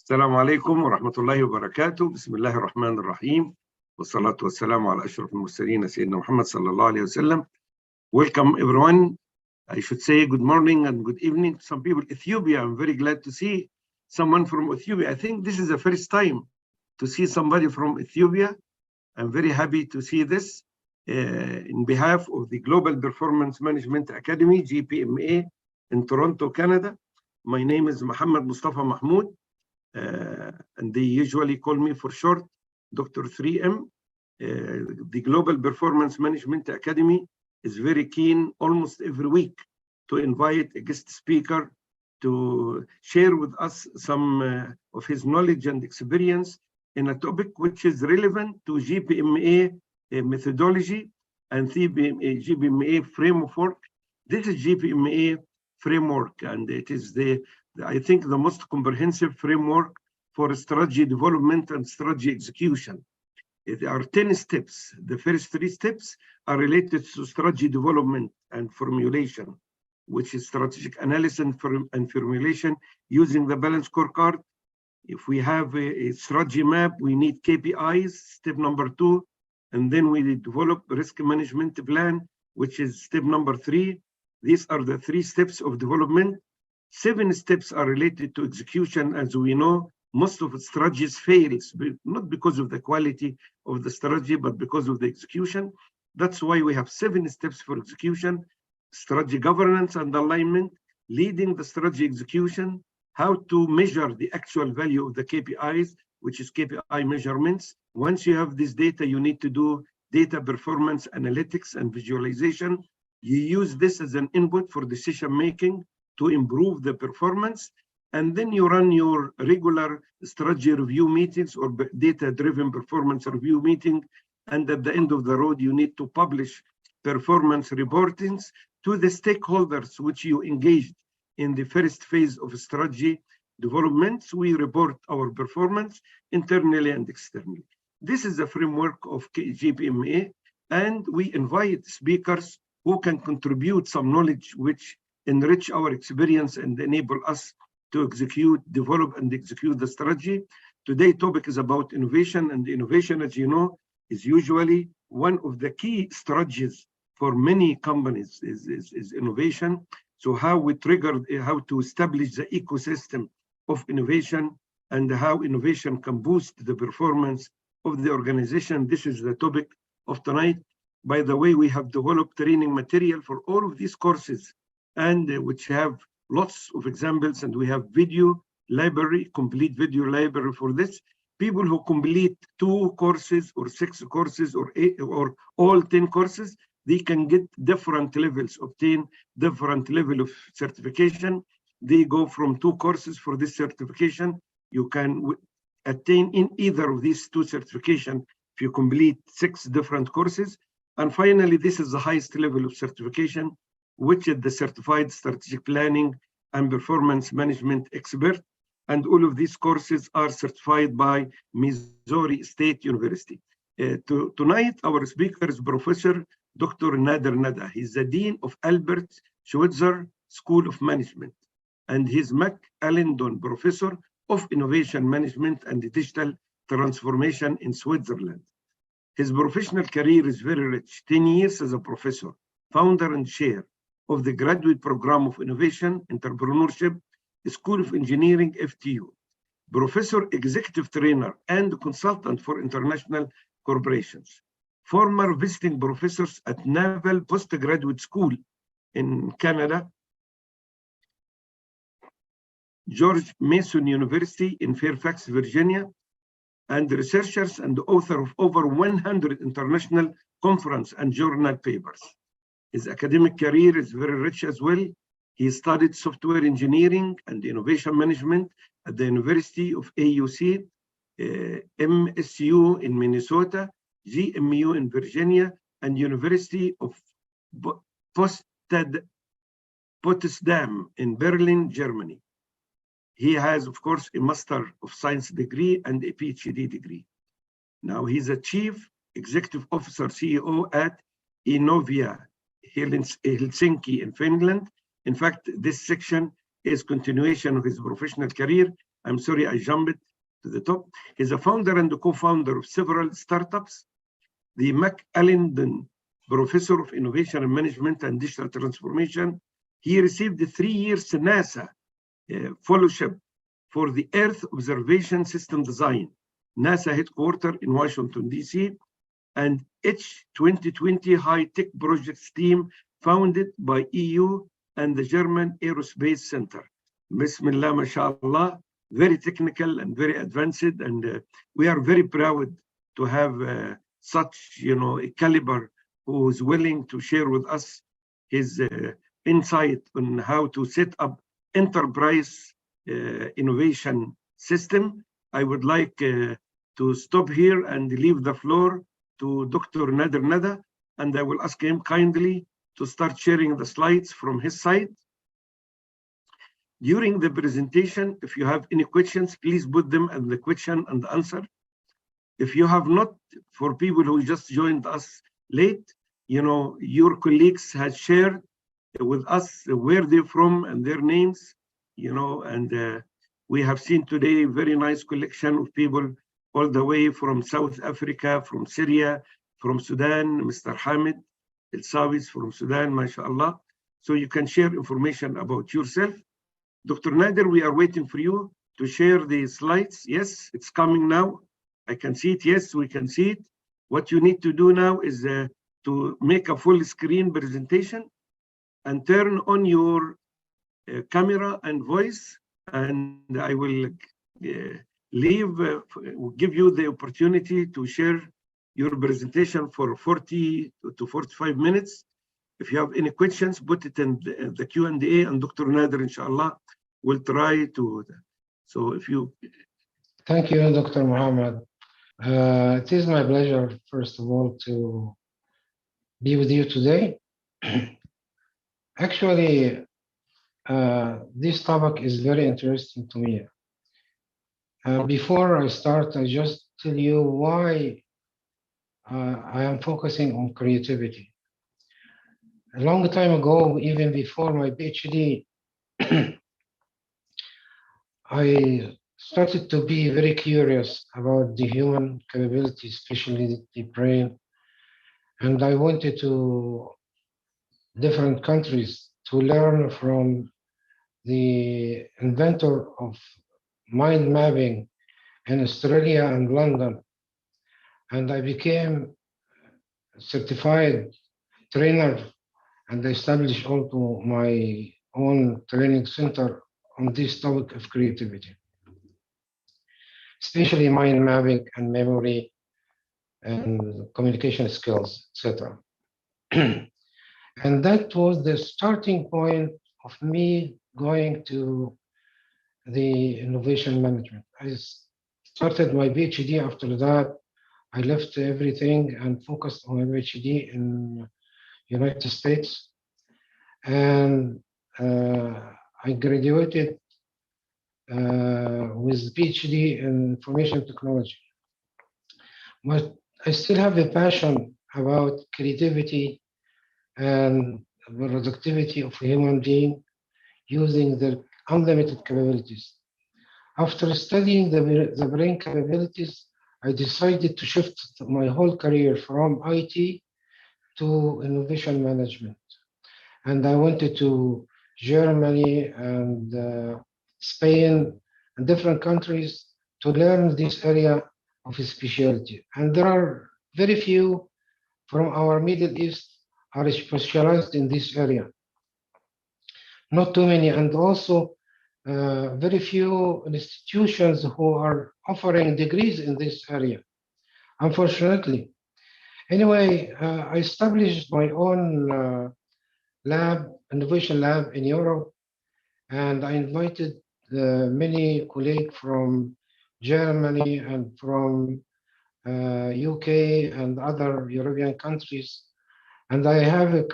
السلام عليكم ورحمة الله وبركاته. بسم الله الرحمن الرحيم والصلاة والسلام على أشرف المرسلين سيدنا محمد صلى الله عليه وسلم. Welcome everyone. I should say good morning and good evening to some people. Ethiopia, I'm very glad to see someone from Ethiopia. I think this is the first time to see somebody from Ethiopia. I'm very happy to see this in behalf of the Global Performance Management Academy, GPMA, in Toronto, Canada. My name is Muhammad Mustafa Mahmoud. And they usually call me for short Dr. 3M. The Global Performance Management Academy is very keen almost every week to invite a guest speaker to share with us some of his knowledge and experience in a topic which is relevant to GPMA methodology and GPMA framework. This is GPMA framework, and it is I think the most comprehensive framework for strategy development and strategy execution. There are 10 steps. The first 3 steps are related to strategy development and formulation, which is strategic analysis and formulation using the balanced scorecard. If we have a strategy map, we need KPIs, step number 2, and then we develop risk management plan, which is step number 3. These are the 3 steps of development. 7 steps are related to execution. As we know, most of the strategies fails, not because of the quality of the strategy, but because of the execution. That's why we have 7 steps for execution: strategy governance and alignment, leading the strategy execution, how to measure the actual value of the KPIs, which is KPI measurements. Once you have this data, you need to do data performance analytics and visualization. You use this as an input for decision making to improve the performance, and then you run your regular strategy review meetings or data-driven performance review meeting, and at the end of the road, you need to publish performance reportings to the stakeholders which you engaged in the first phase of strategy development. We report our performance internally and externally. This is the framework of GPMA, and we invite speakers who can contribute some knowledge which enrich our experience and enable us to execute, develop, and execute the strategy. Today's topic is about innovation, and innovation, as you know, is usually one of the key strategies for many companies is innovation. So how we trigger, how to establish the ecosystem of innovation and how innovation can boost the performance of the organization. This is the topic of tonight. By the way, we have developed training material for all of these courses, and which have lots of examples, and we have video library, complete video library for this. People who complete 2 courses or 6 courses or 8 or all 10 courses, they can get different levels, obtain different level of certification. They go from 2 courses for this certification. You can attain in either of these 2 certification if you complete 6 different courses. And finally, this is the highest level of certification, which is the Certified Strategic Planning and Performance Management Expert. And all of these courses are certified by Missouri State University. Tonight, our speaker is Professor Dr. Nader Nada. He's the Dean of Albert Schweitzer School of Management, and he's McAlindon Professor of Innovation Management and Digital Transformation in Switzerland. His professional career is very rich: 10 years as a professor, founder and chair of the Graduate Program of Innovation Entrepreneurship, School of Engineering, FTU, Professor, Executive Trainer, and Consultant for International Corporations, former visiting professors at Naval Postgraduate School in Canada, George Mason University in Fairfax, Virginia, and researchers and author of over 100 international conference and journal papers. His academic career is very rich as well. He studied software engineering and innovation management at the University of AUC, MSU in Minnesota, GMU in Virginia, and University of Potsdam in Berlin, Germany. He has, of course, a Master of Science degree and a PhD degree. Now he's a Chief Executive Officer, CEO at Innovia Helsinki in Finland. In fact, this section is continuation of his professional career, I'm sorry, I jumped to the top. He's a founder and co-founder of several startups. The McAllen Professor of Innovation and Management and Digital Transformation. He received the 3 years NASA fellowship for the Earth Observation System Design, NASA headquarters in Washington, D.C., and H2020 High-Tech Projects team founded by EU and the German Aerospace Center. Bismillah, mashallah, very technical and very advanced, and we are very proud to have such, a caliber who is willing to share with us his insight on how to set up enterprise innovation system. I would like to stop here and leave the floor to Dr. Nader Nada, and I will ask him kindly to start sharing the slides from his side. During the presentation, if you have any questions, please put them in the question and answer. If you have not, for people who just joined us late, your colleagues had shared with us where they're from and their names, and we have seen today a very nice collection of people all the way from South Africa, from Syria, from Sudan, Mr. Hamid El-Sawis from Sudan, mashallah. So you can share information about yourself. Dr. Nader, we are waiting for you to share the slides. Yes, it's coming now. I can see it. Yes, we can see it. What you need to do now is to make a full screen presentation and turn on your camera and voice, and I will give you the opportunity to share your presentation for 40 to 45 minutes. If you have any questions, put it in the Q&A, and Dr. Nader, inshallah, will try to. So if you. Thank you, Dr. Muhammad. It is my pleasure, first of all, to be with you today. Actually, this topic is very interesting to me. Before I start, I just tell you why I am focusing on creativity. A long time ago, even before my PhD, I started to be very curious about the human capability, especially the brain. And I went to different countries to learn from the inventor of mind mapping in Australia and London. And I became a certified trainer, and I established also my own training center on this topic of creativity, especially mind mapping and memory and communication skills, etc. And that was the starting point of me going to the innovation management. I started my PhD. After that, I left everything and focused on my PhD in United States. And I graduated with PhD in information technology. But I still have a passion about creativity and the productivity of a human being using their unlimited capabilities. After studying the brain capabilities, I decided to shift my whole career from IT to innovation management. And I went to Germany and Spain and different countries to learn this area of specialty. And there are very few from our Middle East are specialized in this area. Not too many, and also very few institutions who are offering degrees in this area, unfortunately. Anyway, I established my own innovation lab in Europe, and I invited many colleagues from Germany and from UK and other European countries. And I have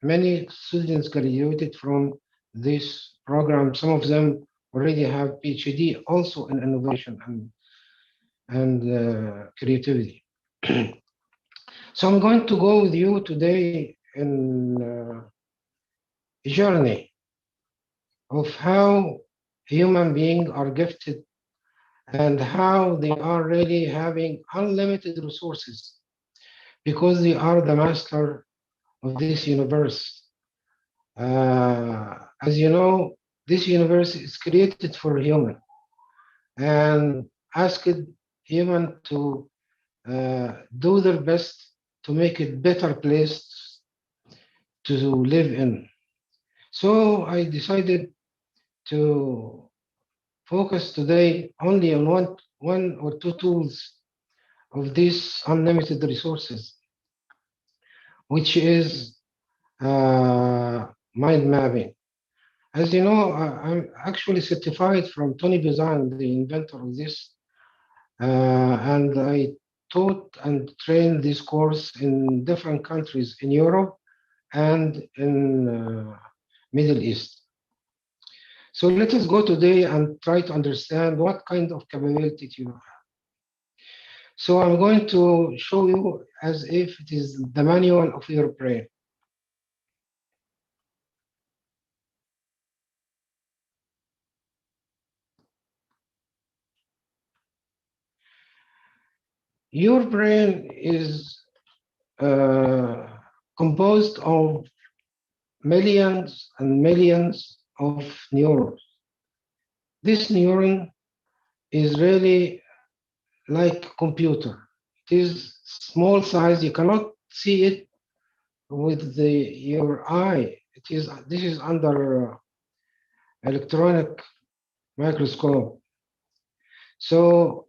many students graduated from this program. Some of them already have PhD also in innovation and creativity. So I'm going to go with you today in a journey of how human beings are gifted and how they are really having unlimited resources because they are the master of this universe. As you know, this universe is created for human and asked human to do their best to make it better place to live in. So I decided to focus today only on one or two tools of these unlimited resources, which is mind mapping. As you know, I'm actually certified from Tony Buzan, the inventor of this, and I taught and trained this course in different countries in Europe and in Middle East. So let us go today and try to understand what kind of capability you have. So I'm going to show you as if it is the manual of your brain. Your brain is composed of millions and millions of neurons. This neuron is really like a computer. It is small size. You cannot see it with your eye. This is under electronic microscope. So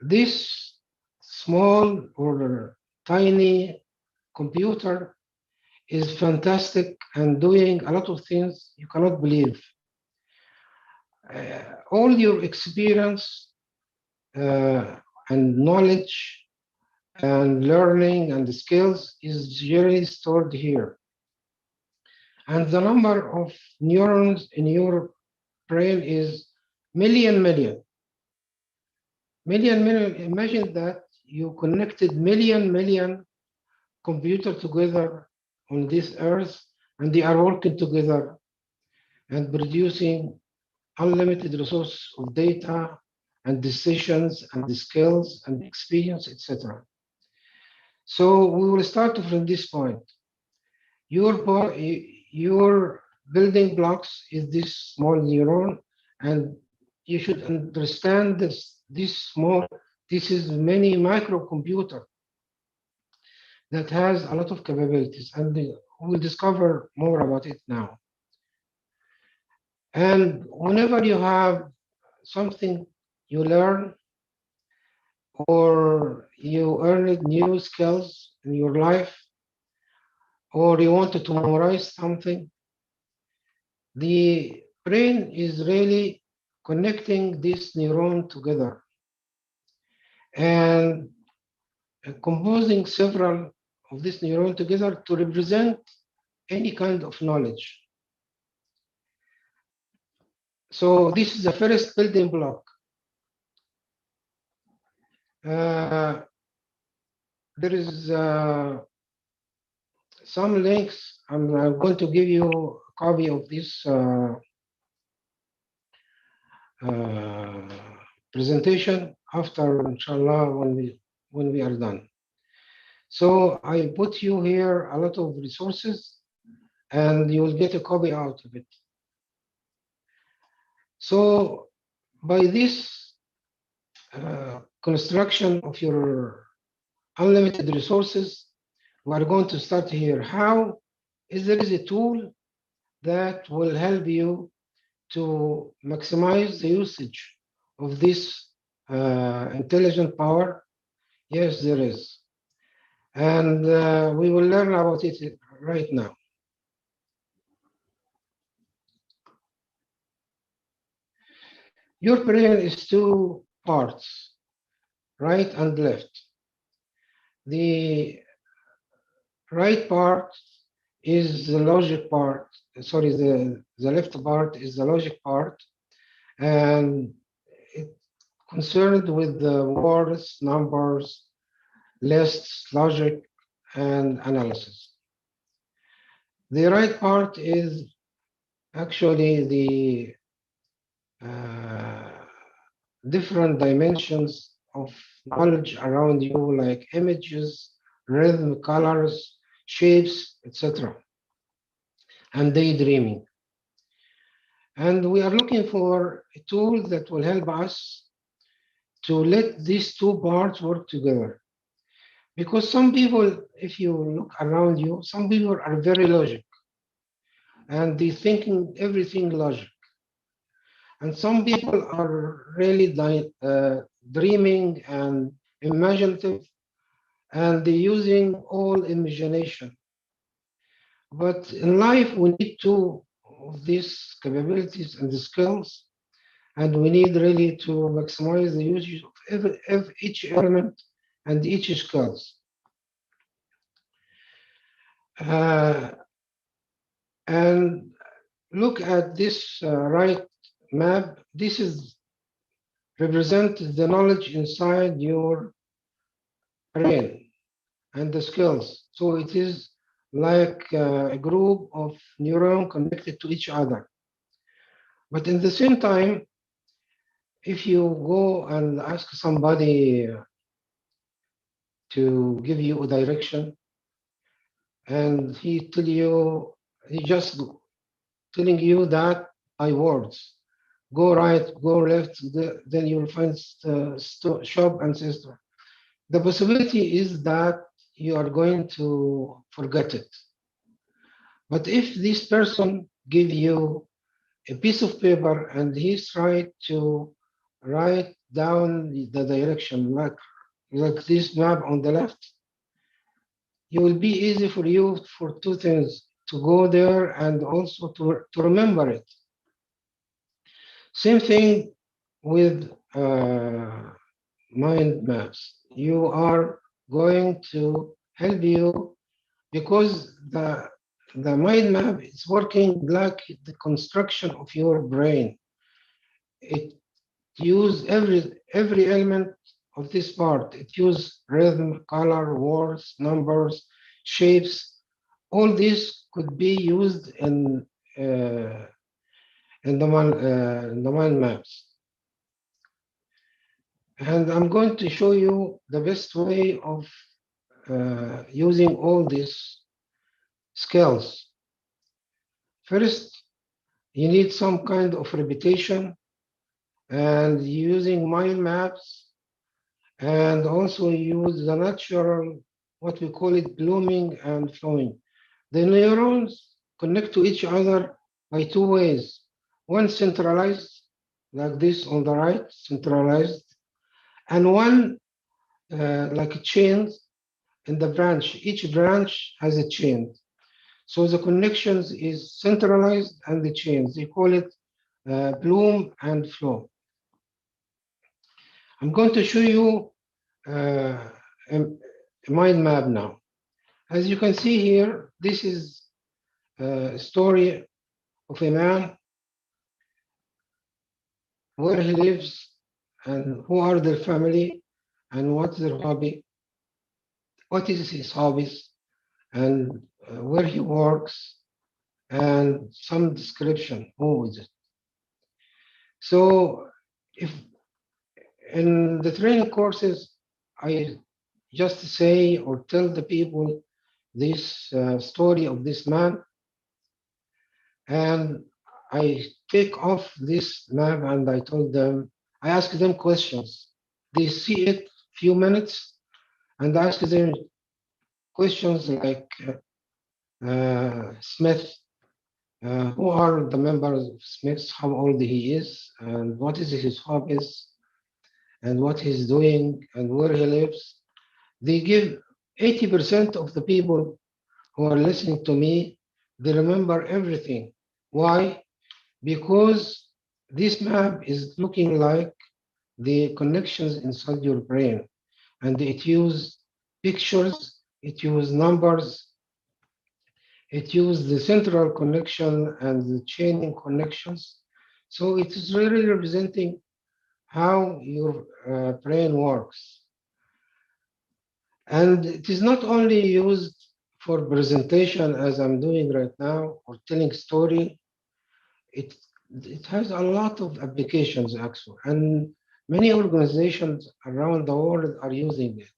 this small or tiny computer is fantastic and doing a lot of things you cannot believe. All your experience and knowledge and learning and skills is generally stored here. And the number of neurons in your brain is million. Imagine that you connected million computers together on this earth, and they are working together and producing unlimited resource of data and decisions and the skills and experience, etc. So we will start from this point. Your building blocks is this small neuron, and you should understand this is many microcomputer that has a lot of capabilities, and we'll discover more about it now. And whenever you have something you learn or you earn new skills in your life, or you wanted to memorize something, the brain is really connecting this neuron together and composing several of this neuron together to represent any kind of knowledge. So this is the first building block. There is some links. I'm going to give you a copy of this presentation after, inshallah, when we are done. So I put you here a lot of resources, and you will get a copy out of it. So by this construction of your unlimited resources, we are going to start here. How is there is a tool that will help you to maximize the usage of this intelligent power? Yes, there is. And we will learn about it right now. Your brain is two parts, right and left. The right part is the logic part. Sorry, the left part is the logic part, and it's concerned with the words, numbers, lists, logic, and analysis. The right part is actually the different dimensions of knowledge around you, like images, rhythm, colors, shapes, etc., and daydreaming. And we are looking for a tool that will help us to let these two parts work together. Because some people, if you look around you, some people are very logic and they thinking everything logic. And some people are really dreaming and imaginative, and they're using all imagination. But in life, we need two of these capabilities and the skills, and we need really to maximize the usage of each element and each skills. And look at this right map. This is represent the knowledge inside your brain and the skills. So it is like a group of neurons connected to each other. But in the same time, if you go and ask somebody to give you a direction, and he just telling you that by words, go right, go left, then you'll find shop and sister. The possibility is that you are going to forget it. But if this person give you a piece of paper and he's trying to write down the direction like this map on the left, it will be easy for you for two things, to go there and also to remember it. Same thing with mind maps. You are going to help you because the mind map is working like the construction of your brain. It uses every element of this part. It uses rhythm, color, words, numbers, shapes. All this could be used in the mind maps. And I'm going to show you the best way of using all these skills. First, you need some kind of repetition and using mind maps, and also use the natural, what we call it, blooming and flowing. The neurons connect to each other by two ways. One centralized, like this on the right, centralized, and one like a chain in the branch. Each branch has a chain. So the connections is centralized and the chains. They call it bloom and flow. I'm going to show you a mind map now. As you can see here, this is a story of a man, where he lives and who are their family and what's their hobby, what is his hobbies, and where he works, and some description, who is it. So if in the training courses, I just say or tell the people this story of this man, and I take off this map and I told them, I ask them questions. They see it few minutes and I ask them questions like Smith, who are the members of Smith, how old he is, and what is his hobbies, and what he's doing, and where he lives. They give 80% of the people who are listening to me, they remember everything. Why? Because this map is looking like the connections inside your brain, and it uses pictures, it uses numbers, it uses the central connection and the chaining connections. So it is really representing how your brain works. And it is not only used for presentation as I'm doing right now or telling story. It it has a lot of applications actually, and many organizations around the world are using it.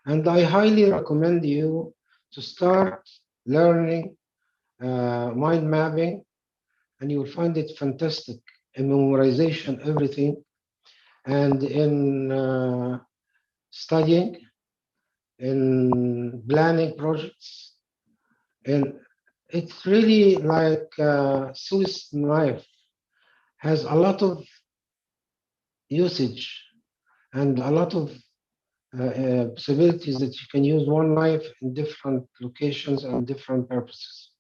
And I highly recommend you to start learning mind mapping, and you will find it fantastic in memorization, everything, and in studying, in planning projects. And it's really like Swiss knife, has a lot of usage and a lot of possibilities that you can use one knife in different locations and different purposes.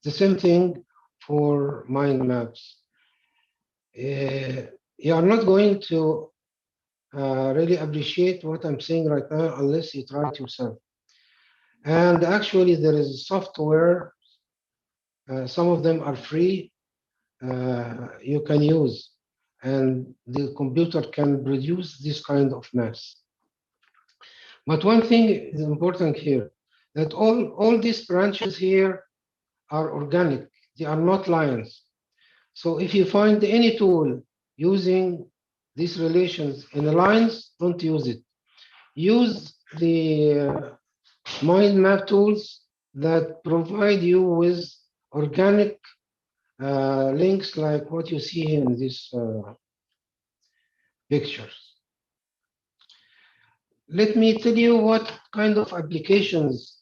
The same thing for mind maps. You are not going to really appreciate what I'm saying right now unless you try it yourself. And actually, there is software. Some of them are free. You can use, and the computer can produce this kind of maps. But one thing is important here, that all these branches here are organic. They are not lines. So if you find any tool using these relations in the lines, don't use it. Use the mind map tools that provide you with organic links like what you see in these pictures. Let me tell you what kind of applications.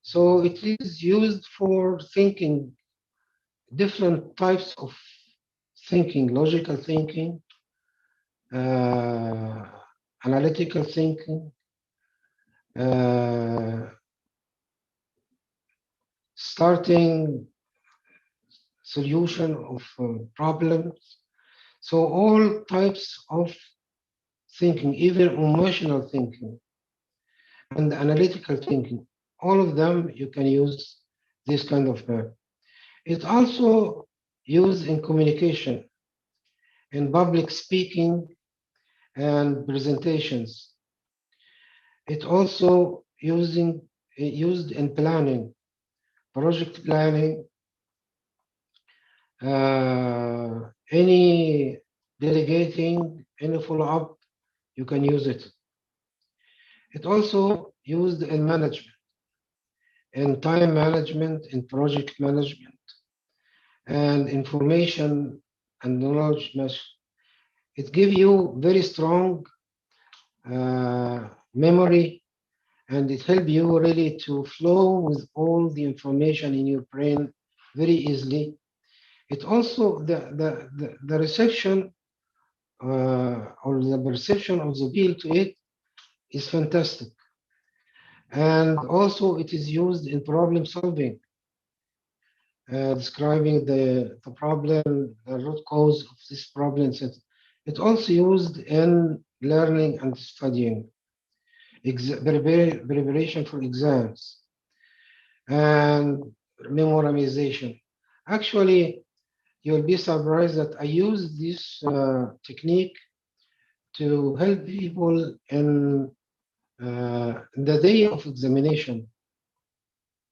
So it is used for thinking, different types of thinking, logical thinking, analytical thinking, starting solution of problems. So all types of thinking, even emotional thinking and analytical thinking, all of them you can use this kind of map. It's also used in communication, in public speaking and presentations. It also used in planning, project planning, any delegating, any follow-up, you can use it. It also used in management, in time management, in project management, and information and knowledge mesh. It gives you very strong memory, and it helps you really to flow with all the information in your brain very easily. It also, the reception or the perception of the bill to it is fantastic. And also it is used in problem solving, describing the problem, the root cause of this problem. It's also used in learning and studying, preparation for exams, and memorization. Actually, you'll be surprised that I use this technique to help people in the day of examination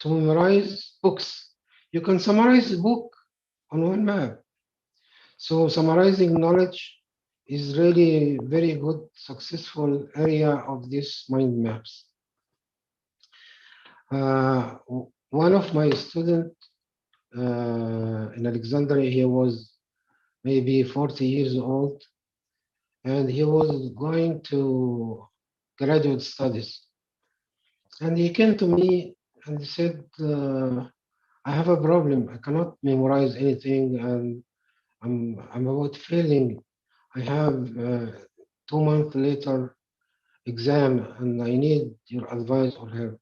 to memorize books. You can summarize a book on one map. So summarizing knowledge is really very good, successful area of these mind maps. One of my students in Alexandria, he was maybe 40 years old, and he was going to graduate studies. And he came to me and he said, I have a problem. I cannot memorize anything, and I'm about failing. I have 2 months later exam, and I need your advice or help.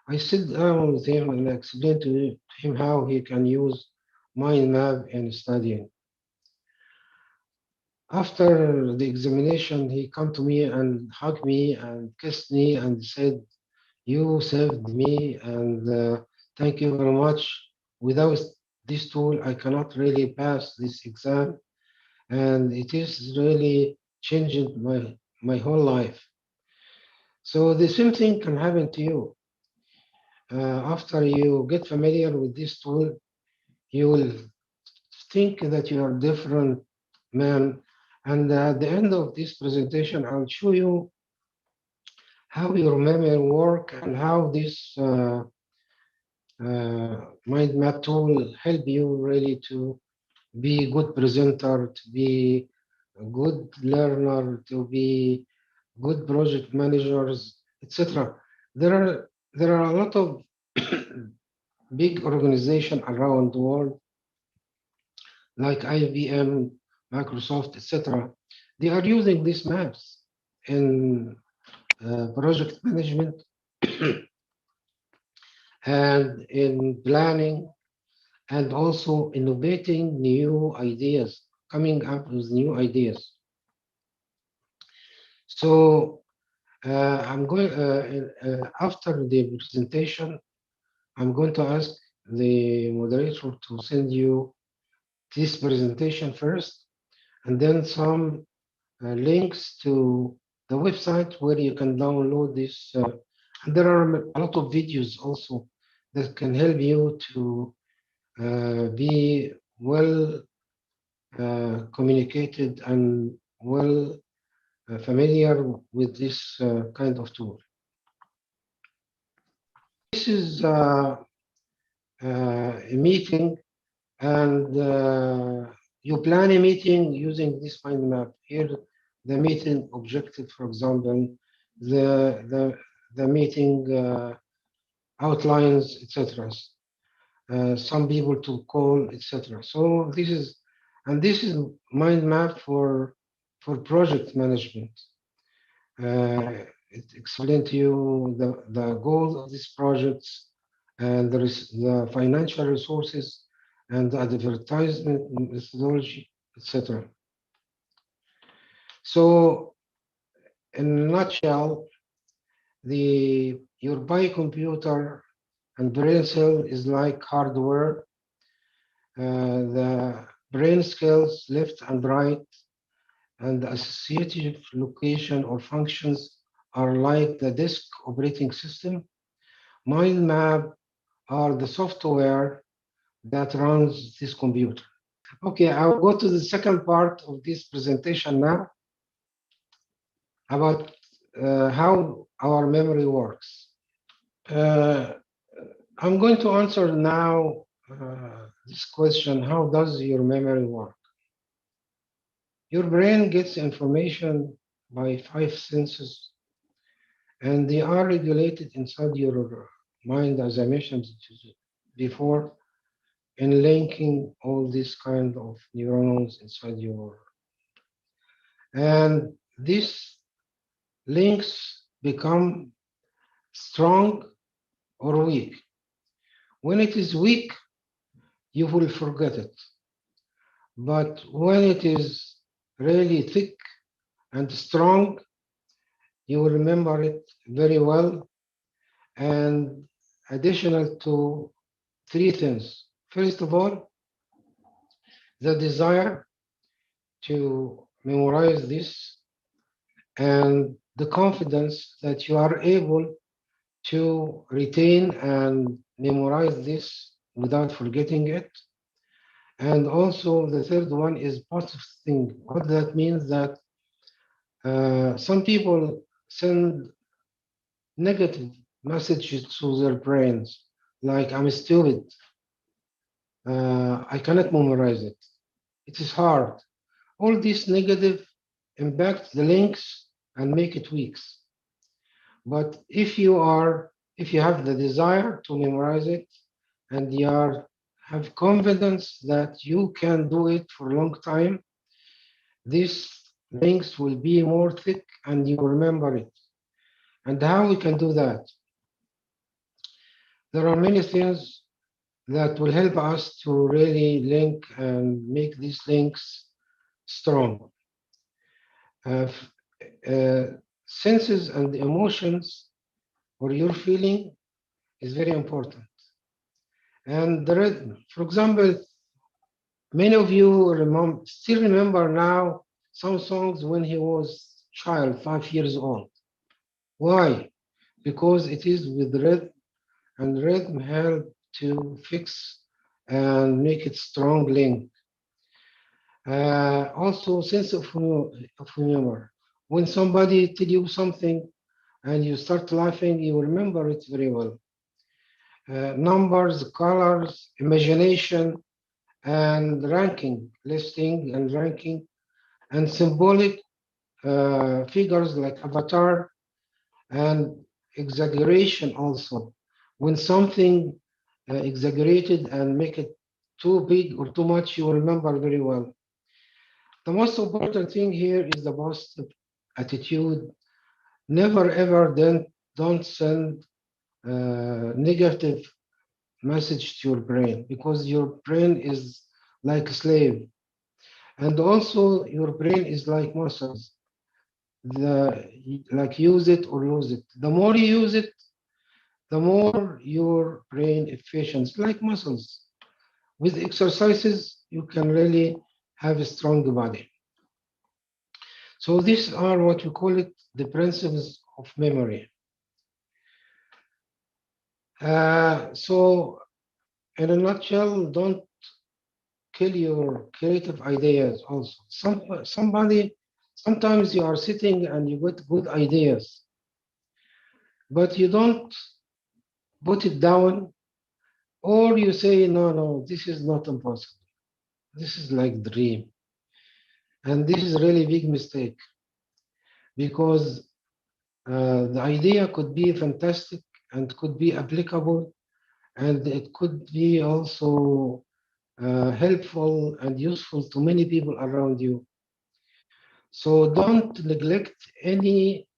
I sit down with him and I explained to him how he can use mind map in studying. After the examination, he come to me and hugged me and kissed me and said, "You saved me, and thank you very much. Without this tool, I cannot really pass this exam, and it is really changing my whole life." So the same thing can happen to you. After you get familiar with this tool, you will think that you are different man. And at the end of this presentation, I'll show you how your memory work and how this mind map tool help you really to be a good presenter, to be a good learner, to be good project managers, etc. There are a lot of big organizations around the world, like IBM, Microsoft, etc. They are using these maps in project management and in planning, and also innovating new ideas, coming up with new ideas. So I'm going after the presentation, I'm going to ask the moderator to send you this presentation first, and then some links to the website where you can download this. And there are a lot of videos also that can help you to be well communicated and well familiar with this kind of tool. This is a meeting, and you plan a meeting using this mind map. Here, the meeting objective, for example, the meeting outlines, etc. Some people to call, etc. So this is mind map for project management. It explains to you the goals of these projects and the financial resources and the advertisement methodology, etc. So in a nutshell, your biocomputer and brain cell is like hardware. The brain scales left and right, and the associative location or functions are like the disk operating system. Mind map are the software that runs this computer. Okay, I'll go to the second part of this presentation now about how our memory works. I'm going to answer now this question: how does your memory work? Your brain gets information by 5 senses, and they are regulated inside your mind, as I mentioned before, in linking all these kind of neurons inside your. And these links become strong or weak. When it is weak, you will forget it. But when it is really thick and strong, you will remember it very well. And additional to 3 things. First of all, the desire to memorize this and the confidence that you are able to retain and memorize this without forgetting it. And also the third one is positive thing. What that means that some people send negative messages to their brains, like I'm stupid, I cannot memorize it, it is hard. All these negative impact the links and make it weak. But if you have the desire to memorize it and you have confidence that you can do it for a long time, these links will be more thick and you remember it. And how we can do that? There are many things that will help us to really link and make these links strong. Senses and emotions or your feeling is very important. And the rhythm, for example, many of you still remember now some songs when he was child, 5 years old. Why? Because it is with rhythm, and rhythm help to fix and make it strong link. Also, sense of humor. When somebody tell you something and you start laughing, you remember it very well. Numbers, colors, imagination, and ranking, listing and ranking, and symbolic figures like avatar and exaggeration also. When something exaggerated and make it too big or too much, you remember very well. The most important thing here is the positive attitude. Never ever then don't send negative message to your brain, because your brain is like a slave. And also your brain is like muscles. Like use it or lose it. The more you use it, the more your brain efficient, like muscles. With exercises, you can really have a strong body. So these are what we call it, the principles of memory. So in a nutshell, don't kill your creative ideas also. Sometimes you are sitting and you get good ideas, but you don't put it down, or you say, no, this is not impossible. This is like dream. And this is really big mistake, because the idea could be fantastic and could be applicable, and it could be also helpful and useful to many people around you. So don't neglect any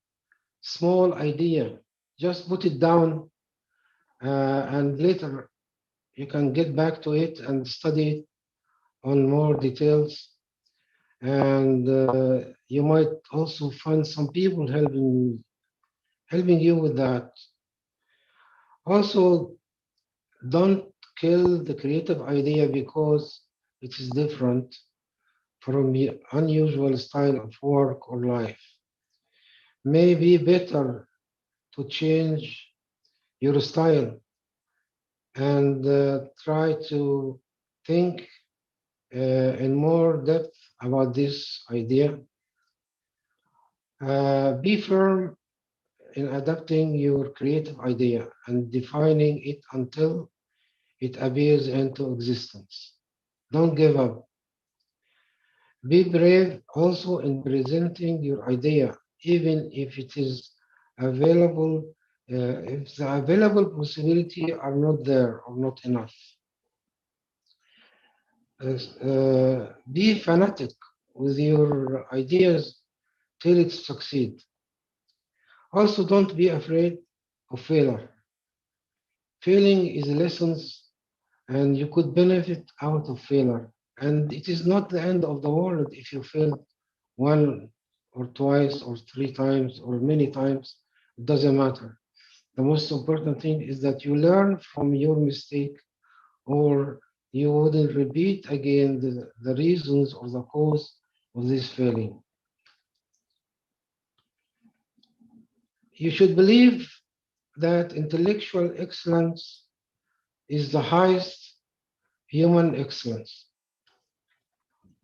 small idea. Just put it down, and later you can get back to it and study it on more details. And you might also find some people helping you with that. Also, don't kill the creative idea because it is different from the unusual style of work or life. Maybe better to change your style and try to think in more depth about this idea. Be firm in adapting your creative idea and defining it until it appears into existence. Don't give up. Be brave also in presenting your idea, even if it is available, if the available possibility are not there or not enough. Be fanatic with your ideas till it succeed. Also, don't be afraid of failure. Failing is lessons, and you could benefit out of failure. And it is not the end of the world if you fail one or twice or three times or many times. It doesn't matter. The most important thing is that you learn from your mistake, or you wouldn't repeat again the reasons or the cause of this failing. You should believe that intellectual excellence is the highest human excellence.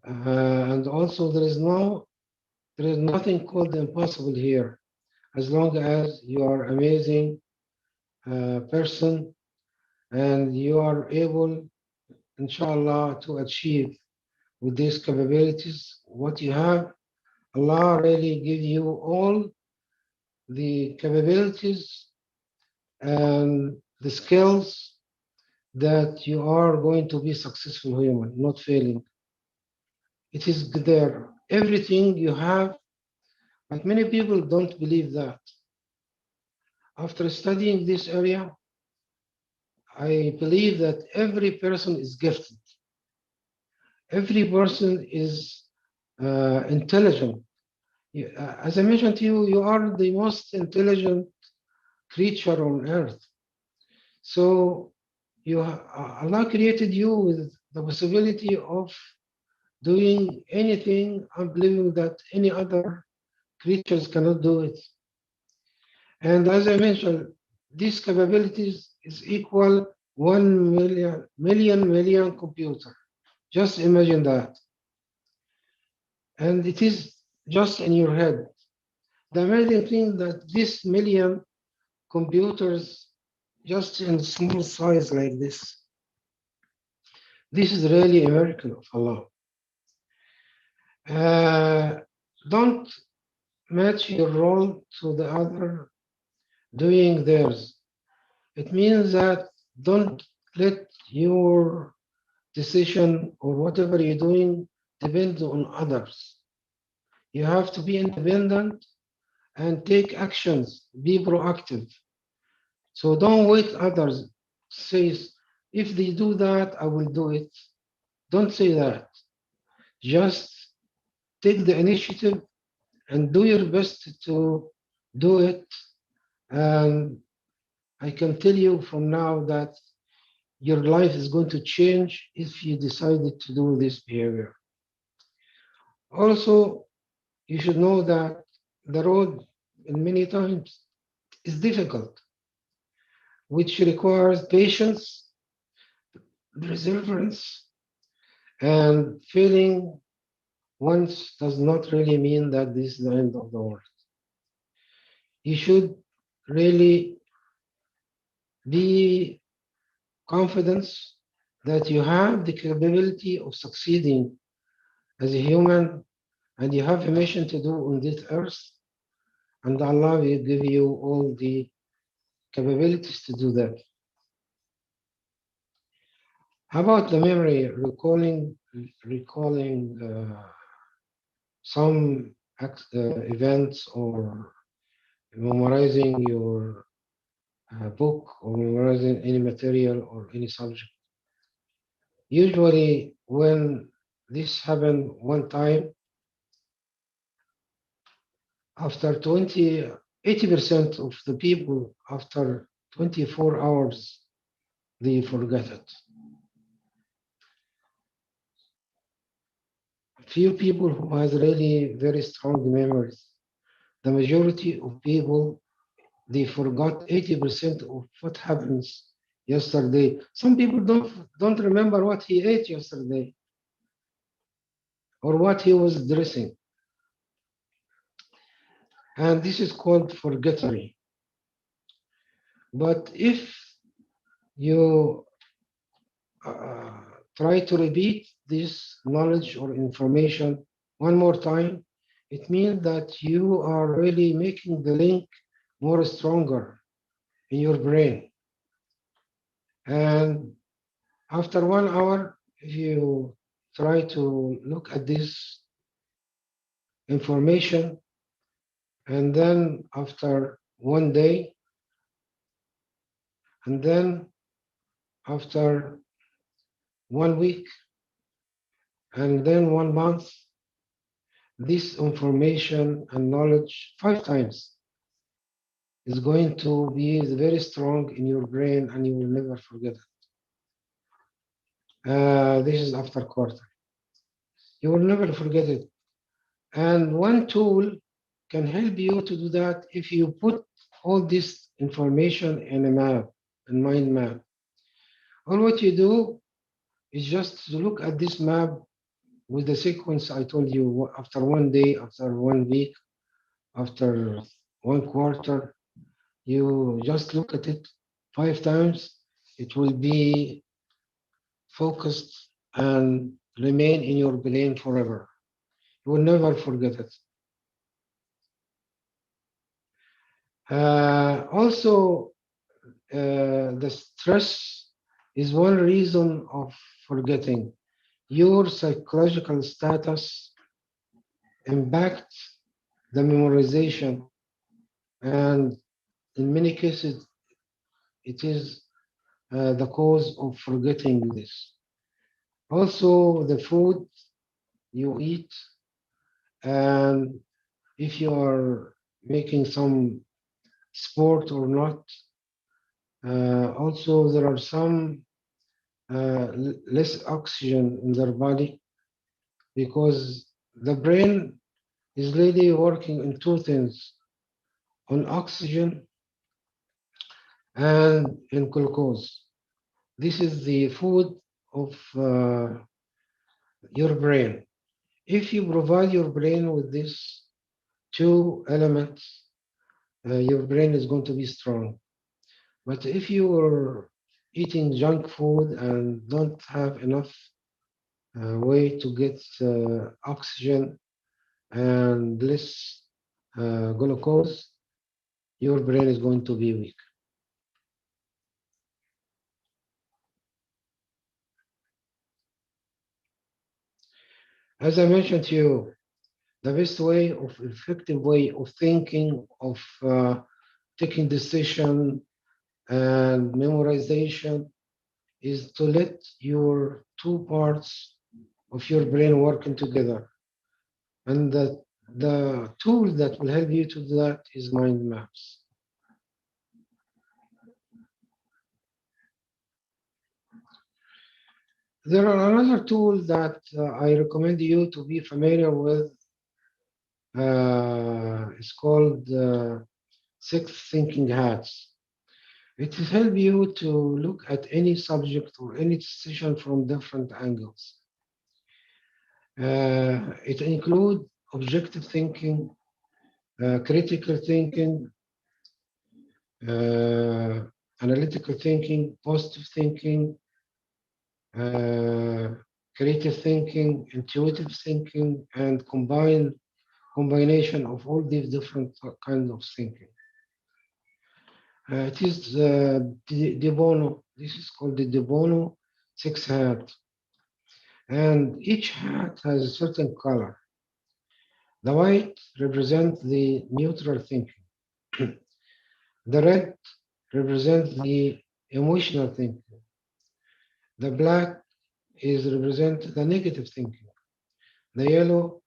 And also there is nothing called impossible here, as long as you are amazing person and you are able, inshallah, to achieve with these capabilities what you have. Allah really give you all the capabilities and the skills that you are going to be successful human, not failing. It is there, everything you have, but many people don't believe that. After studying this area, I believe that every person is gifted. Every person is intelligent. As I mentioned to you, you are the most intelligent creature on earth. So Allah created you with the possibility of doing anything, unbelievable that any other creatures cannot do it. And as I mentioned, these capabilities is equal 1 million computer. Just imagine that. and it is just in your head. The amazing thing that this million computers just in small size like this is really a miracle of Allah. Don't match your role to the other doing theirs. It means that don't let your decision or whatever you're doing depend on others. You have to be independent and take actions, be proactive. So don't wait others say, if they do that, I will do it. Don't say that. Just take the initiative and do your best to do it. And I can tell you from now that your life is going to change if you decided to do this behavior. Also, you should know that the road in many times is difficult, which requires patience, perseverance, and failing once does not really mean that this is the end of the world. You should really be confident that you have the capability of succeeding as a human and you have a mission to do on this earth, and Allah will give you all the capabilities to do that. How about the memory, recalling some events or memorizing your book or memorizing any material or any subject? Usually when this happened one time, after 80% of the people, after 24 hours, they forget it. Few people who has really very strong memories. The majority of people, they forgot 80% of what happens yesterday. Some people don't remember what he ate yesterday or what he was dressing. And this is called forgettery. But if you try to repeat this knowledge or information one more time, it means that you are really making the link more stronger in your brain. And after 1 hour, if you try to look at this information, and then after 1 day, and then after 1 week, and then 1 month, this information and knowledge 5 times is going to be very strong in your brain and you will never forget it. This is after quarter. You will never forget it. And one tool can help you to do that if you put all this information in a map, a mind map. All what you do is just to look at this map with the sequence I told you, after 1 day, after 1 week, after 1 quarter. You just look at it 5 times. It will be focused and remain in your brain forever. You will never forget it. Also, the stress is one reason of forgetting. Your psychological status impacts the memorization, and in many cases, it is the cause of forgetting this. Also, the food you eat, and if you are making some sport or not. Also, there are some less oxygen in their body because the brain is really working on 2 things, on oxygen and in glucose. This is the food of your brain. If you provide your brain with these two elements, your brain is going to be strong. But if you are eating junk food and don't have enough way to get oxygen and less glucose, your brain is going to be weak. As I mentioned to you, the best way of effective way of thinking, of taking decision and memorization is to let your two parts of your brain working together. And the tool that will help you to do that is mind maps. There are another tool that I recommend you to be familiar with. It's called 6 Thinking Hats. It will help you to look at any subject or any decision from different angles. It includes objective thinking, critical thinking, analytical thinking, positive thinking, creative thinking, intuitive thinking, and combination of all these different kinds of thinking. It is De Bono. This is called the De Bono 6 hat. And each hat has a certain color. The white represents the neutral thinking. The red represents the emotional thinking. The black is represent the negative thinking. The yellow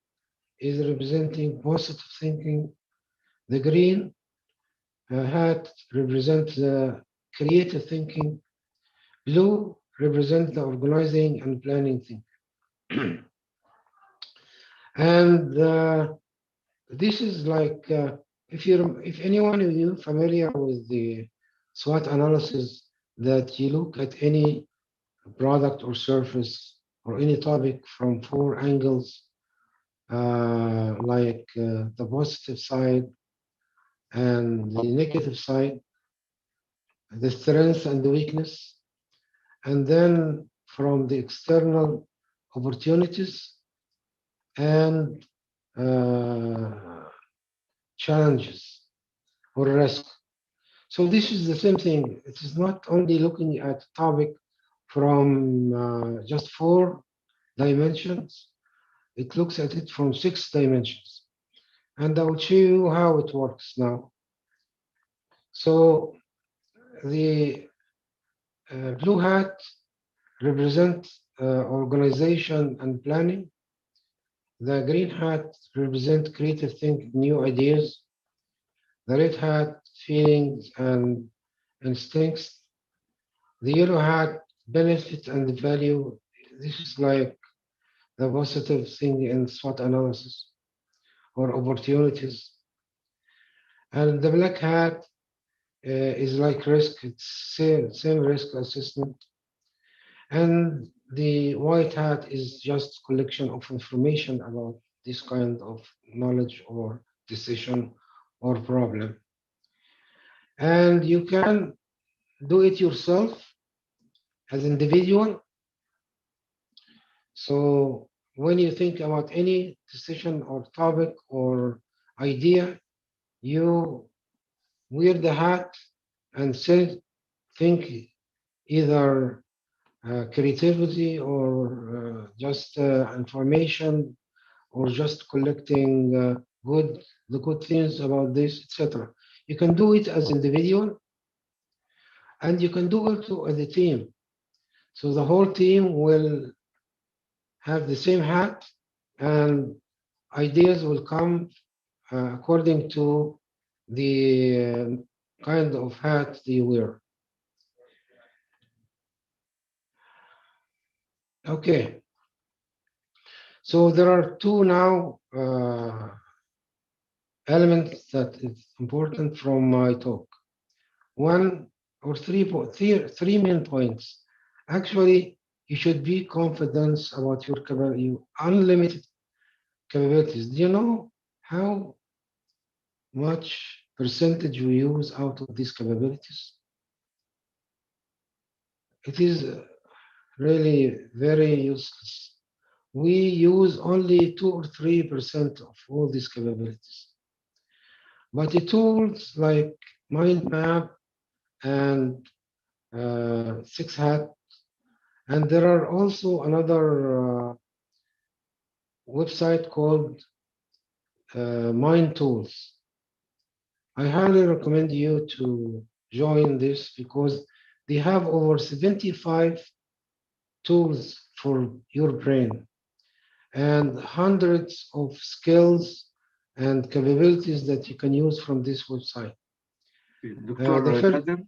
is representing positive thinking. The green hat represents the creative thinking. Blue represents the organizing and planning thinking. And this is like if anyone of you familiar with the SWOT analysis, that you look at any product or service or any topic from 4 angles, like the positive side and the negative side, the strength and the weakness, and then from the external opportunities and challenges or risk. So this is the same thing. It is not only looking at topic from just 4 dimensions. It looks at it from 6 dimensions. And I will show you how it works now. So the blue hat represents organization and planning. The green hat represents creative thinking, new ideas. The red hat, feelings and instincts. The yellow hat, benefit and value. This is like the positive thing in SWOT analysis or opportunities. And the black hat is like risk, it's same risk assessment. And the white hat is just collection of information about this kind of knowledge or decision or problem. And you can do it yourself as an individual. So when you think about any decision or topic or idea, you wear the hat and think either creativity or just information or just collecting the good things about this, etc. You can do it as individual and you can do it as a team. So the whole team will have the same hat and ideas will come according to the kind of hat they wear. Okay. So there are 2 now elements that is important from my talk. 1 or 3 main points. Actually, you should be confident about your capability, unlimited capabilities. Do you know how much percentage we use out of these capabilities? It is really very useless. We use only 2 or 3% of all these capabilities. But the tools like mind map and 6hat, and there are also another website called Mind Tools. I highly recommend you to join this because they have over 75 tools for your brain and hundreds of skills and capabilities that you can use from this website. Dr.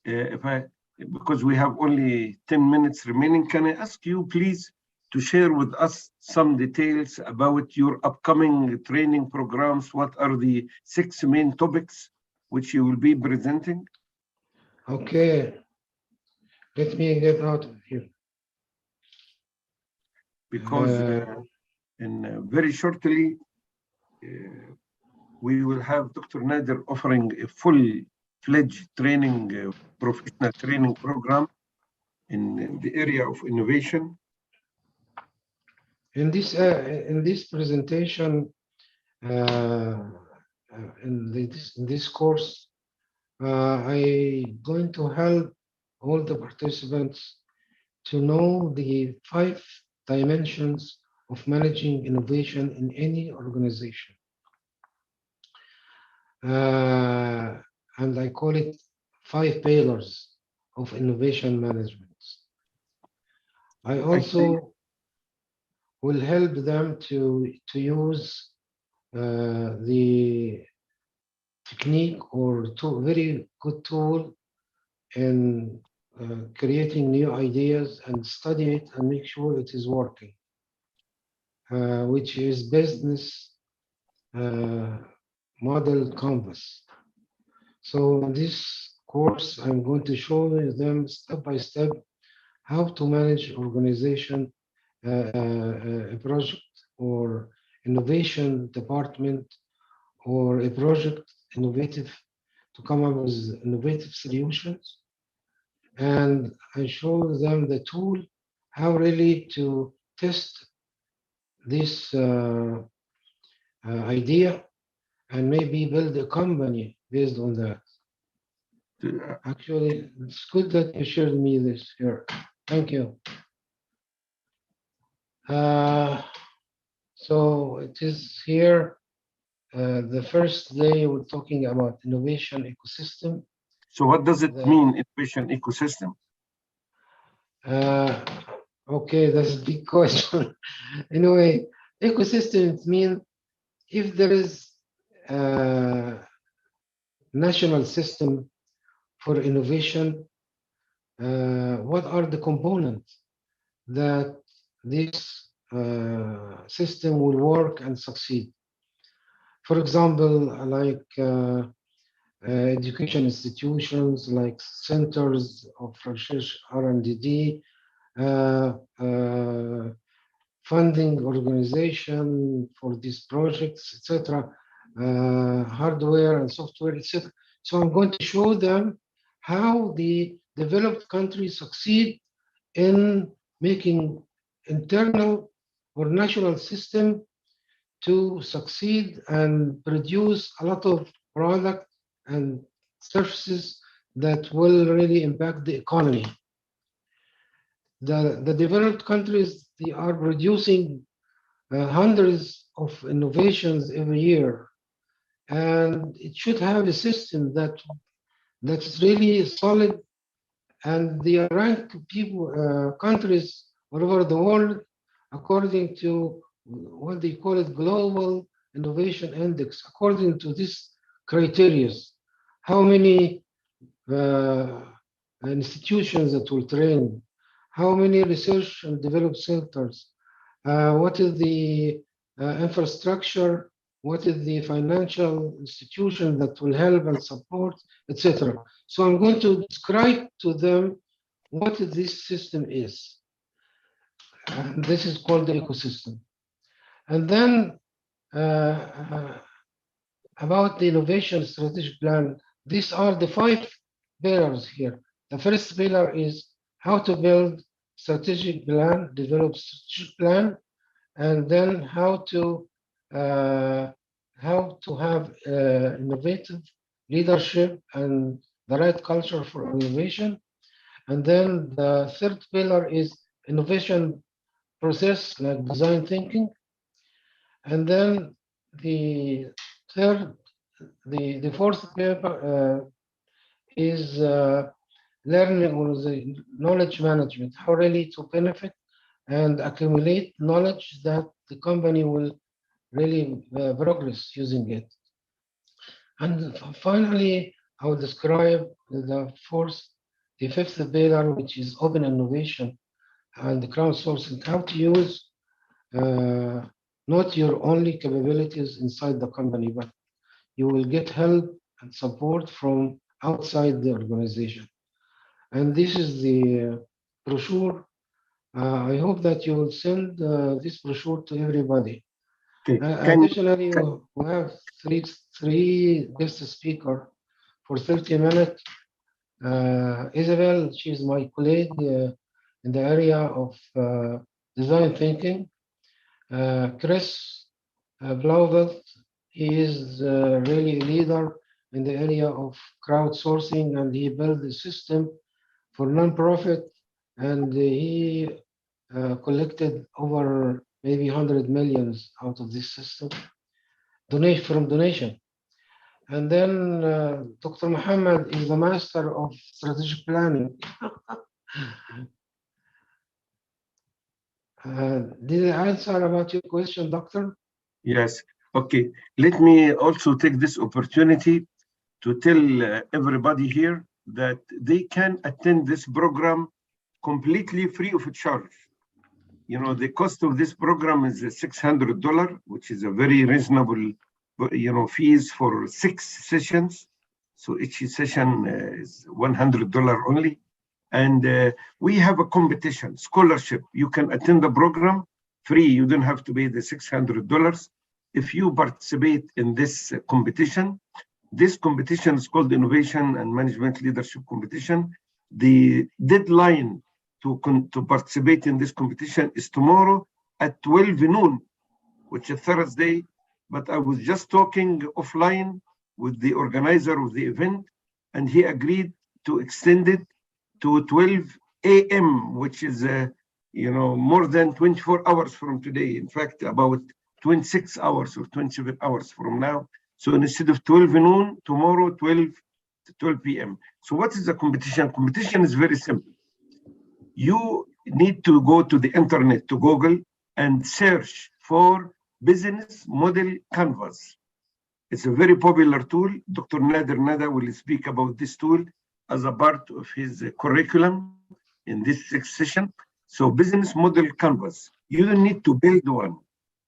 Nader, because we have only 10 minutes remaining, can I ask you please to share with us some details about your upcoming training programs? What are the 6 main topics which you will be presenting? Okay, let me get out of here. Because very shortly, we will have Dr. Nader offering a full-fledged training, professional training program in the area of innovation. In this presentation, in this course, I'm going to help all the participants to know the 5 dimensions of managing innovation in any organization. And I call it 5 pillars of innovation management. I also will help them to use the technique or very good tool in creating new ideas and study it and make sure it is working, which is business model canvas. So in this course, I'm going to show them step by step how to manage organization, a project or innovation department or a project innovative to come up with innovative solutions. And I show them the tool, how really to test this idea and maybe build a company based on that. Actually, it's good that you shared me this here. Thank you. So it is here, the first day we're talking about innovation ecosystem. So what does it mean, innovation ecosystem? Okay, that's a big question. Anyway, ecosystems mean if there is a national system for innovation, what are the components that this system will work and succeed? For example, like education institutions, like centers of research R&D, funding organization for these projects, etc., hardware and software, etc. So I'm going to show them how the developed countries succeed in making internal or national system to succeed and produce a lot of product and services that will really impact the economy. The developed countries, they are producing hundreds of innovations every year, and it should have a system that's really solid, and they rank people, countries all over the world according to what they call it global innovation index, according to this criteria. How many institutions that will train, how many research and development centers, what is the infrastructure, what is the financial institution that will help and support, etc. So I'm going to describe to them what this system is. And this is called the ecosystem. And then about the innovation strategic plan, these are the 5 pillars here. The first pillar is how to build strategic plan, develop strategic plan, and then how to have innovative leadership and the right culture for innovation. And then the third pillar is innovation process, like design thinking. And then the fourth paper is learning or the knowledge management, how really to benefit and accumulate knowledge that the company will really progress using it. And finally, I will describe the fifth pillar, which is open innovation and crowdsourcing, how to use not your only capabilities inside the company, but you will get help and support from outside the organization. And this is the brochure. I hope that you will send this brochure to everybody. Okay. Additionally, we have three guest speakers for 30 minutes. Isabel, she's my colleague in the area of design thinking. Chris Blauvelt, he is really a leader in the area of crowdsourcing, and he built a system for nonprofit, and he collected over maybe 100 millions out of this system, donation. And then Dr. Muhammad is the master of strategic planning. Did I answer about your question, doctor? Yes. Okay. Let me also take this opportunity to tell everybody here that they can attend this program completely free of charge. You know, the cost of this program is $600, which is a very reasonable, fees for 6 sessions. So each session is $100 only. And we have a competition, scholarship. You can attend the program free. You don't have to pay the $600. If you participate in this competition is called Innovation and Management Leadership Competition. The deadline to participate in this competition is tomorrow at 12 noon, which is Thursday. But I was just talking offline with the organizer of the event, and he agreed to extend it to 12 a.m., which is, more than 24 hours from today. In fact, about 26 hours or 27 hours from now. So instead of 12 noon, tomorrow, 12 p.m. So what is the competition? Competition is very simple. You need to go to the internet, to Google, and search for business model canvas. It's a very popular tool. Dr. Nader Nada will speak about this tool as a part of his curriculum in this session. So business model canvas, you don't need to build one,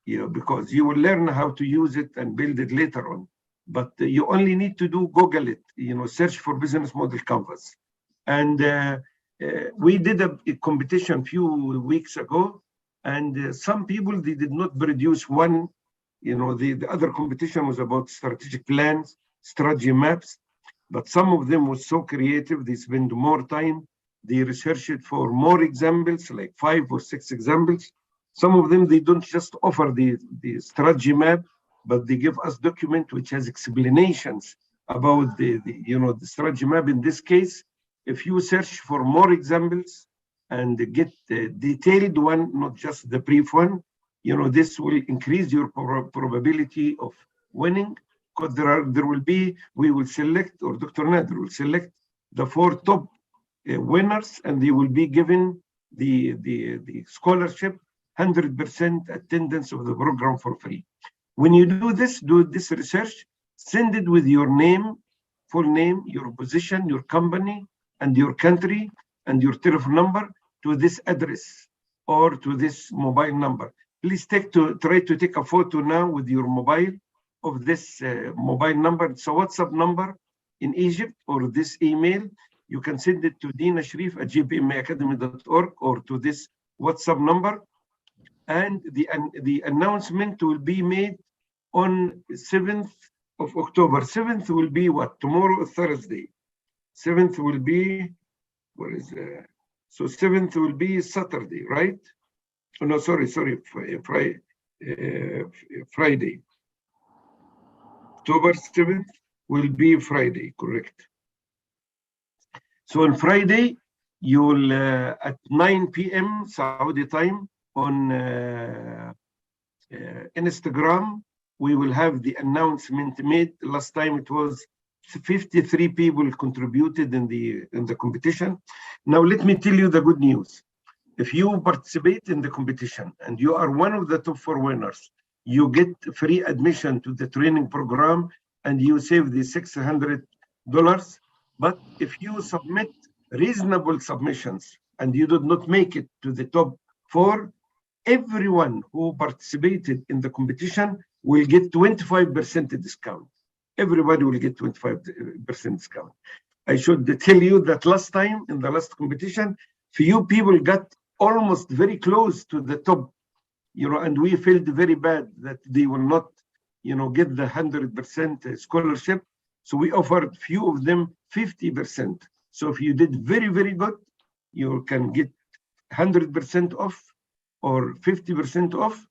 because you will learn how to use it and build it later on. But you only need to Google it, search for business model canvas. And we did a competition a few weeks ago, and some people, they did not produce one. The other competition was about strategic plans, strategy maps, but some of them was so creative, they spend more time. They researched for more examples, like 5 or 6 examples. Some of them, they don't just offer the strategy map, but they give us document which has explanations about the strategy map. In this case, if you search for more examples and get the detailed one, not just the brief one, this will increase your probability of winning, because we will select, or Dr. Nader will select the 4 top winners, and they will be given the scholarship, 100% attendance of the program for free. When you do this research, send it with your name, full name, your position, your company, and your country, and your telephone number to this address or to this mobile number. Please try to take a photo now with your mobile of this mobile number. It's a WhatsApp number in Egypt, or this email. You can send it to dinashrif@gpmaacademy.org or to this WhatsApp number. and the announcement will be made on 7th of October. 7th will be what? Tomorrow, Thursday. 7th will be, what is so 7th will be Saturday, right? Oh, no, sorry, Friday. October 7th will be Friday, correct? So on Friday, you'll at 9 p.m. Saudi time on Instagram, we will have the announcement made. Last time it was 53 people contributed in the competition. Now let me tell you the good news. If you participate in the competition and you are one of the top 4 winners, you get free admission to the training program and you save the $600. But if you submit reasonable submissions and you did not make it to the top 4, everyone who participated in the competition will get 25% discount. Everybody will get 25% discount. I should tell you that last time in the last competition, few people got almost very close to the top, and we felt very bad that they will not, get the 100% scholarship. So we offered few of them 50%. So if you did very, very good, you can get 100% off or 50% off.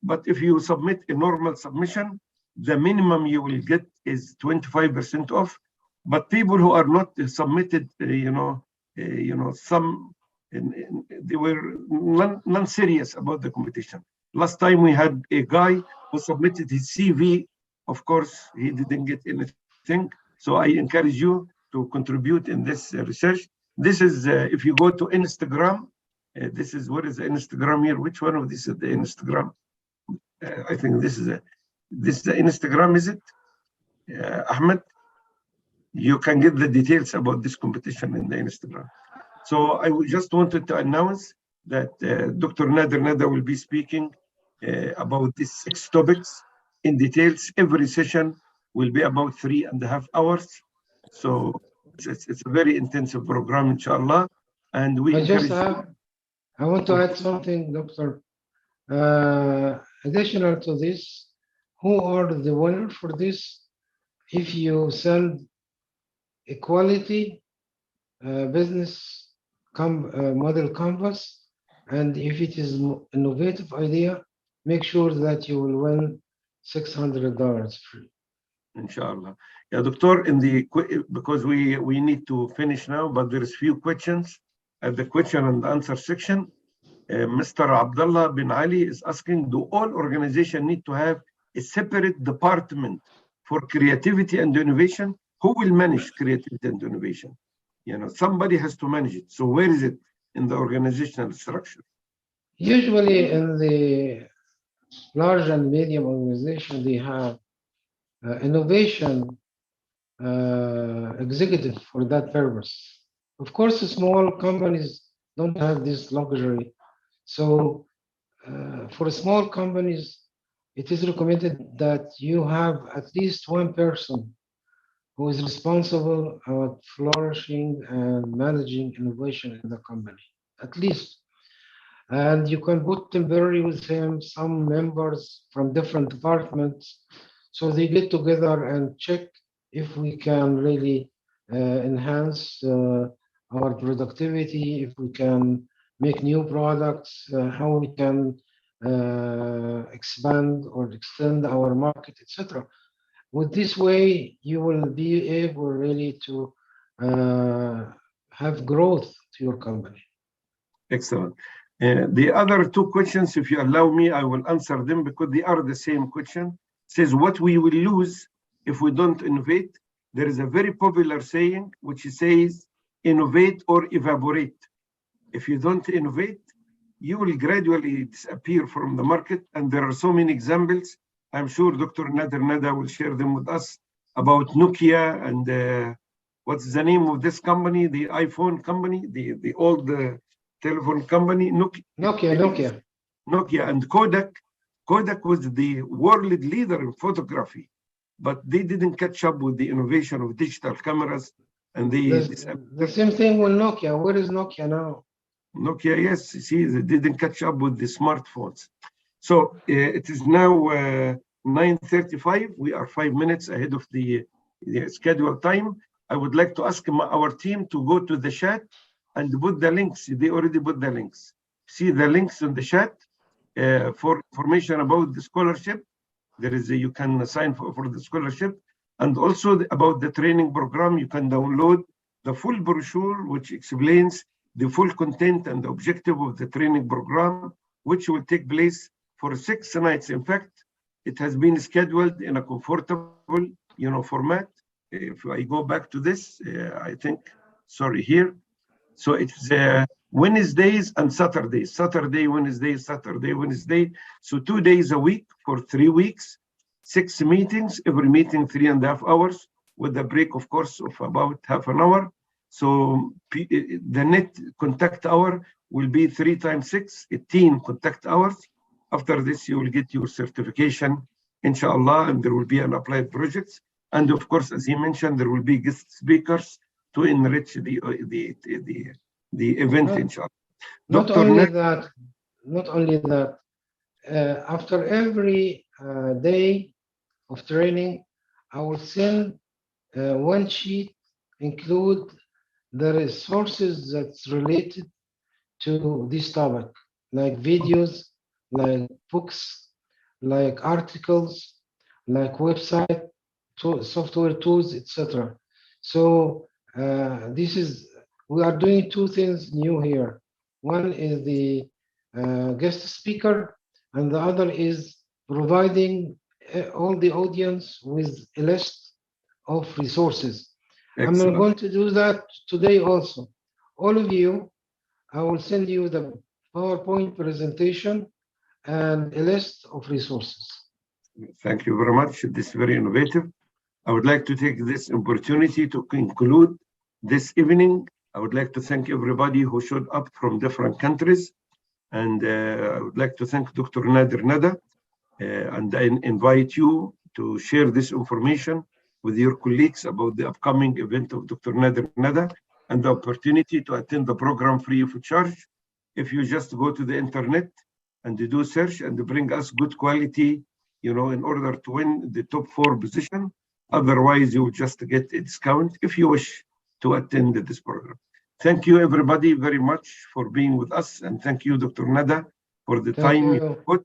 But if you submit a normal submission, the minimum you will get is 25% off. But people who are not submitted, some they were non-serious about the competition. Last time we had a guy who submitted his CV. Of course, he didn't get anything. So I encourage you to contribute in this research. This is, if you go to Instagram, this is, what is the Instagram here? Which one of these is the Instagram? I think this is the Instagram, is it? Ahmed, you can get the details about this competition in the Instagram. So I just wanted to announce that Dr. Nader Nada will be speaking about these 6 topics in details. Every session will be about 3.5 hours. So it's a very intensive program, inshallah. And we I want to add something, Doctor. Additional to this, who are the winners for this? If you send a quality business model canvas, and if it is an innovative idea, make sure that you will win $600 free. Inshallah. Yeah, Doctor, because we need to finish now, but there is few questions at the question and answer section. Mr. Abdullah bin Ali is asking, do all organizations need to have a separate department for creativity and innovation? Who will manage creativity and innovation? Somebody has to manage it. So where is it in the organizational structure? Usually in the large and medium organization, they have innovation executive for that purpose. Of course, small companies don't have this luxury. So for small companies, it is recommended that you have at least one person who is responsible for flourishing and managing innovation in the company, at least. And you can put temporarily with him some members from different departments, so they get together and check if we can really enhance our productivity, if we can make new products, how we can expand or extend our market, etc. With this way, you will be able really to have growth to your company. Excellent. The other 2 questions, if you allow me, I will answer them because they are the same question. It says, what we will lose if we don't innovate? There is a very popular saying which says, innovate or evaporate. If you don't innovate, you will gradually disappear from the market. And there are so many examples. I'm sure Dr. Nader Nada will share them with us about Nokia and what's the name of this company, the iPhone company, the old telephone company, Nokia and Kodak. Kodak was the world leader in photography, but they didn't catch up with the innovation of digital cameras, and they the same thing with Nokia. Where is Nokia now? Nokia, yes. See, they didn't catch up with the smartphones. So it is now 9:35. We are 5 minutes ahead of the scheduled time. I would like to ask our team to go to the chat and put the links. They already put the links. See the links in the chat for information about the scholarship. There is you can sign for the scholarship, and also about the training program. You can download the full brochure, which explains the full content and the objective of the training program, which will take place for 6 nights. In fact, it has been scheduled in a comfortable, format. If I go back to this, I think, sorry, here. So it's Wednesdays and Saturdays. Saturday, Wednesday, Saturday, Wednesday. So 2 days a week for 3 weeks, 6 meetings, every meeting 3.5 hours, with a break, of course, of about half an hour. So the net contact hour will be 3 times 6, 18 contact hours. After this, you will get your certification, inshallah, and there will be an applied projects. And of course, as he mentioned, there will be guest speakers to enrich the event, inshallah. Not only that, after every day of training, I will send one sheet, include the resources that's related to this topic, like videos, like books, like articles, like website, software tools, etc. So we are doing 2 things new here. One is the guest speaker, and the other is providing all the audience with a list of resources. Excellent. I'm going to do that today also. All of you, I will send you the PowerPoint presentation and a list of resources. Thank you very much. This is very innovative. I would like to take this opportunity to conclude this evening. I would like to thank everybody who showed up from different countries. And I would like to thank Dr. Nader Nada. And I invite you to share this information with your colleagues about the upcoming event of Dr. Nader Nada and the opportunity to attend the program free of charge. If you just go to the internet and do search and bring us good quality, in order to win the top 4 position. Otherwise, you will just get a discount if you wish to attend this program. Thank you, everybody, very much for being with us. And thank you, Dr. Nada, for the time you put.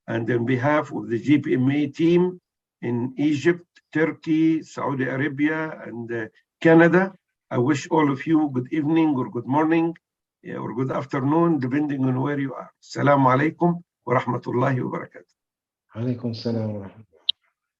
And on behalf of the GPMA team in Egypt, Turkey, Saudi Arabia, and Canada, I wish all of you good evening or good morning or good afternoon, depending on where you are. Assalamu alaikum wa rahmatullahi wa barakatuh. Alaikum salam wa rahmatullahi.